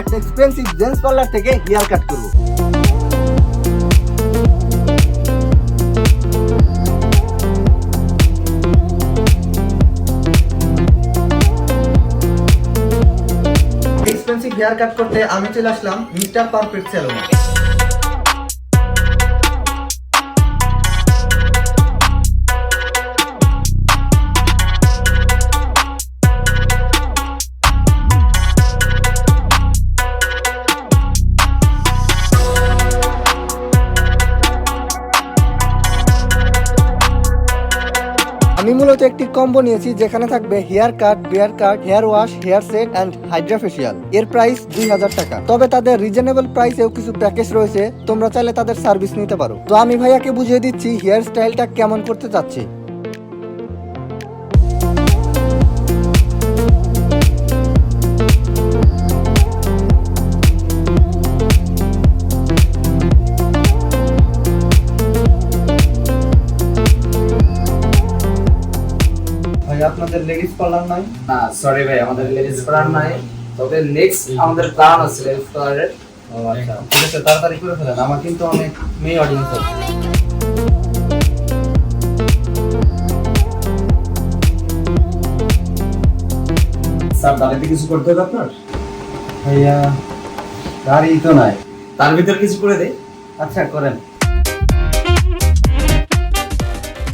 একটা expensive gents parlour থেকে hair cut করব। এক্সপেন্সিভ হেয়ার কাট করতে আমি চলে আসলাম মিস্টার পারফেক্ট সেলুনে। আমি মূলত একটি কম্বো নিয়েছি যেখানে থাকবে hair cut, beard cut, hair wash, hair set and hydra facial. এর প্রাইস 2000 টাকা। তবে তাদের রিজনেবল প্রাইসেও কিছু প্যাকেজ রয়েছে, তোমরা চাইলে তাদের সার্ভিস নিতে পারো। তো আমি ভাইয়াকে বুঝিয়ে দিচ্ছি হেয়ার স্টাইলটা কেমন করতে চাচ্ছি। ভাই আপনাদের লেডিস পার্লার নাই? না সরি ভাই, আমাদের লেডিস পার্লার নাই, তবে নেক্সট আমাদের প্ল্যান আছে লেডিস পার্লারের। ও আচ্ছা, ঠিক আছে, তাড়াতাড়ি করে ফেলেন, আমার কিন্তু অনেক মেয়ে অডিয়েন্স আছে। স্যার দাঁড়িয়ে কিছু করতে হবে আপনার? ভাইয়া গাড়ি তো নাই। তার ভিতর কিছু করে দেই। আচ্ছা করেন।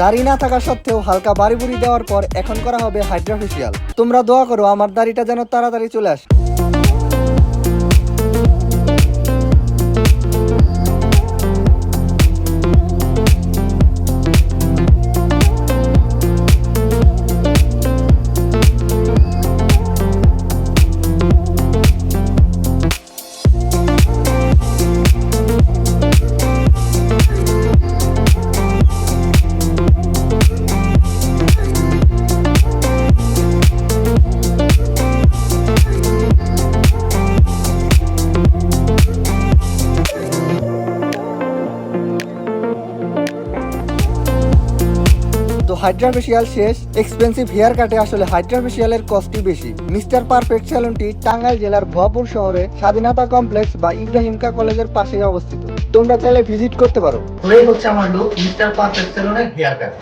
দাড়ি না থাকা সত্ত্বেও হালকা বাড়ি বুড়ি দেওয়ার পর এখন করা হবে হাইড্রা ফেশিয়াল। তোমরা দোয়া করো আমার দাড়িটা যেন তাড়াতাড়ি চলে আসে। তো হাইড্রা ফেশিয়াল শেষ। এক্সপেন্সিভ হেয়ার কাটে আসলে হাইড্রা ফেশিয়ালের কস্টই বেশি। মিস্টার পারফেক্ট সেলুনটি টাঙ্গাইল জেলার ভুয়াপুর শহরে স্বাধীনতা কমপ্লেক্স বা ইব্রাহিমকা কলেজের পাশেই অবস্থিত। তোমরা চাইলে ভিজিট করতে পারো। এই হচ্ছে আমার লুক মিস্টার পারফেক্ট সেলুনের হেয়ার কাট।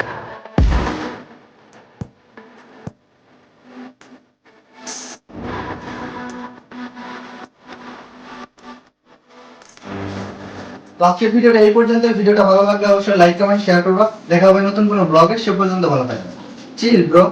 তো আজকের ভিডিওটা এই পর্যন্ত। ভিডিওটা ভালো লাগলে অবশ্যই লাইক কমেন্ট শেয়ার করবা। দেখা হবে নতুন কোনো ব্লগে। সে পর্যন্ত ভালো থাকবে। Chill bro.